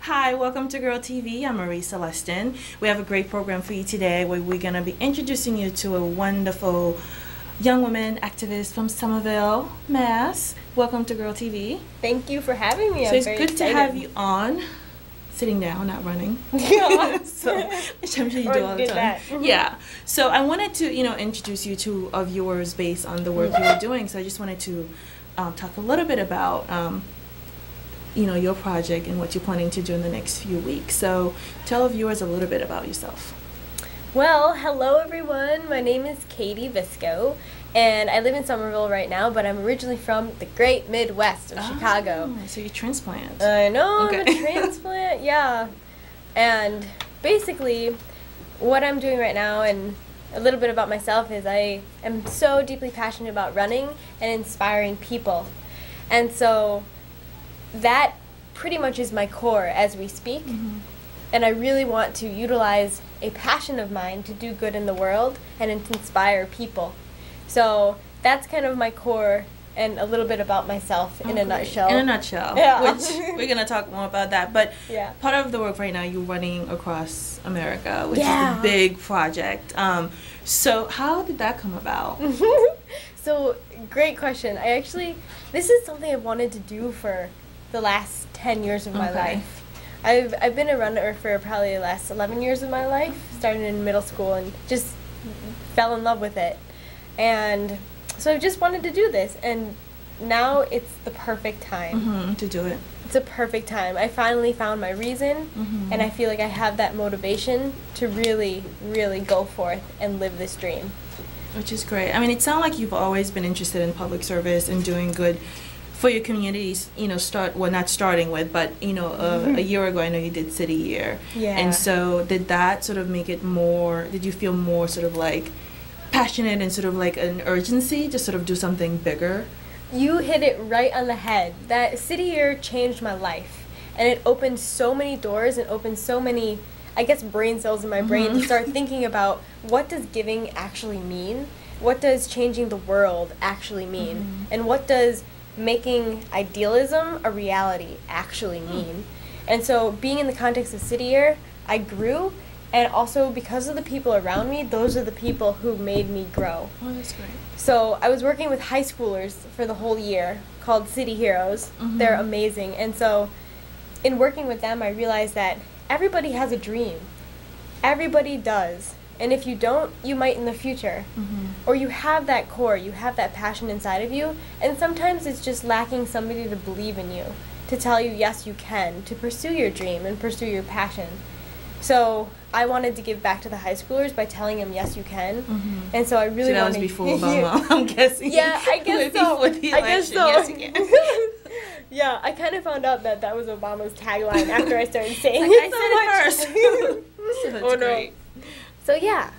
Hi, welcome to Girl TV. I'm Marie Celestin. We have a great program for you today where we're going to be introducing you to a wonderful young woman activist from Somerville, Mass. Welcome to Girl TV. Thank you for having me. So it's good to have you on. Sitting down, not running. So, which I'm sure you do all the time. Yeah. So I wanted to, introduce you to our viewers based on the work you're doing. So I just wanted to talk a little bit about your project and what you're planning to do in the next few weeks. So tell our viewers a little bit about yourself. Well, hello everyone. My name is Katie Visco, and I live in Somerville right now, but I'm originally from the great Midwest of Chicago. So you're transplant. I know, okay. I'm a transplant, yeah. And basically, what I'm doing right now, and a little bit about myself, is I am so deeply passionate about running and inspiring people. And so that pretty much is my core as we speak. Mm-hmm. And I really want to utilize a passion of mine to do good in the world and to inspire people. So that's kind of my core and a little bit about myself in a nutshell. In a nutshell, yeah. Which we're going to talk more about that. But yeah. Part of the work right now, you're running across America, which is a big project. So how did that come about? So, great question. This is something I've wanted to do for the last 10 years of my life. I've been a runner for probably the last 11 years of my life, started in middle school and just fell in love with it. And so I just wanted to do this, and now it's the perfect time to do it. It's a perfect time. I finally found my reason, and I feel like I have that motivation to really, really go forth and live this dream. Which is great. I mean, it sounds like you've always been interested in public service and doing good for your communities, not starting with, but, a year ago, I know you did City Year. Yeah. And so did that sort of make it more, did you feel more sort of like passionate and sort of like an urgency to sort of do something bigger? You hit it right on the head. That City Year changed my life. And it opened so many doors and opened so many, I guess, brain cells in my brain to start thinking about what does giving actually mean? What does changing the world actually mean? And what does making idealism a reality actually mean? And so being in the context of City Year, I grew, and also because of the people around me, those are the people who made me grow. Oh, that's great. So I was working with high schoolers for the whole year called City Heroes. They're amazing. And so in working with them, I realized that everybody has a dream. Everybody does. And if you don't, you might in the future. Or you have that core, you have that passion inside of you, and sometimes it's just lacking somebody to believe in you, to tell you yes you can, to pursue your dream and pursue your passion. So I wanted to give back to the high schoolers by telling them yes you can. And so I really wanted... So that was before Obama, I'm guessing. Yeah, I guess so. Before the election, I guess so. Yes you can. Yeah, I kind of found out that was Obama's tagline after I started saying it I said it first. So that's great. So yeah.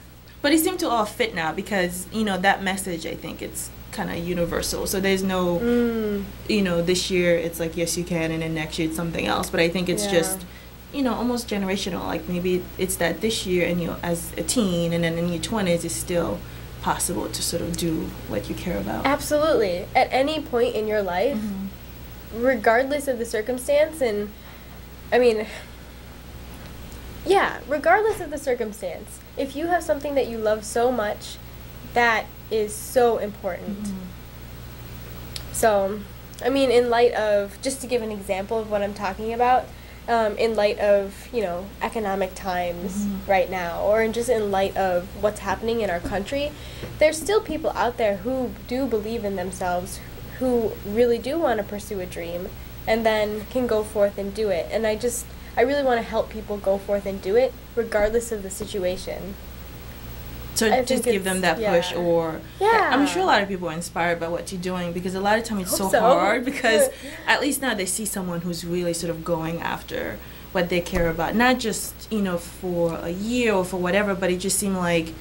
But it seemed to all fit now because, that message, I think it's kind of universal. So there's no, this year it's like, yes, you can, and then next year it's something else. But I think it's just, almost generational. Like maybe it's that this year and, as a teen and then in your 20s, it's still possible to sort of do what you care about. Absolutely. At any point in your life, regardless of the circumstance, and I mean... Yeah, regardless of the circumstance, if you have something that you love so much, that is so important. So, I mean, in light of, just to give an example of what I'm talking about, in light of, economic times right now, or just in light of what's happening in our country, there's still people out there who do believe in themselves, who really do want to pursue a dream, and then can go forth and do it. And I really want to help people go forth and do it, regardless of the situation. So just give them that push, or I'm sure a lot of people are inspired by what you're doing, because a lot of times it's so hard, because at least now they see someone who's really sort of going after what they care about, not just for a year or for whatever, but it just seemed like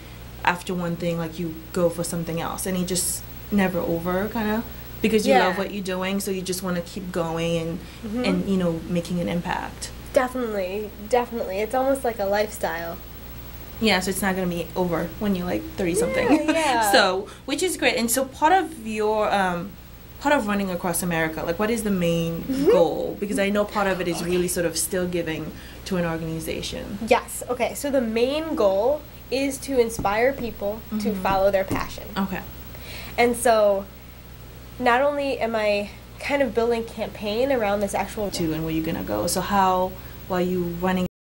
after one thing, like you go for something else, and it just never over, kind of, because you love what you're doing, so you just want to keep going and making an impact. Definitely. It's almost like a lifestyle. Yeah, so it's not going to be over when you're like 30-something. Yeah. So, which is great. And so part of your part of running across America, like what is the main goal? Because I know part of it is really sort of still giving to an organization. Yes. Okay. So the main goal is to inspire people to follow their passion. Okay. And so not only am I kind of building campaign around this actual... And where you're going to go. So how, while you running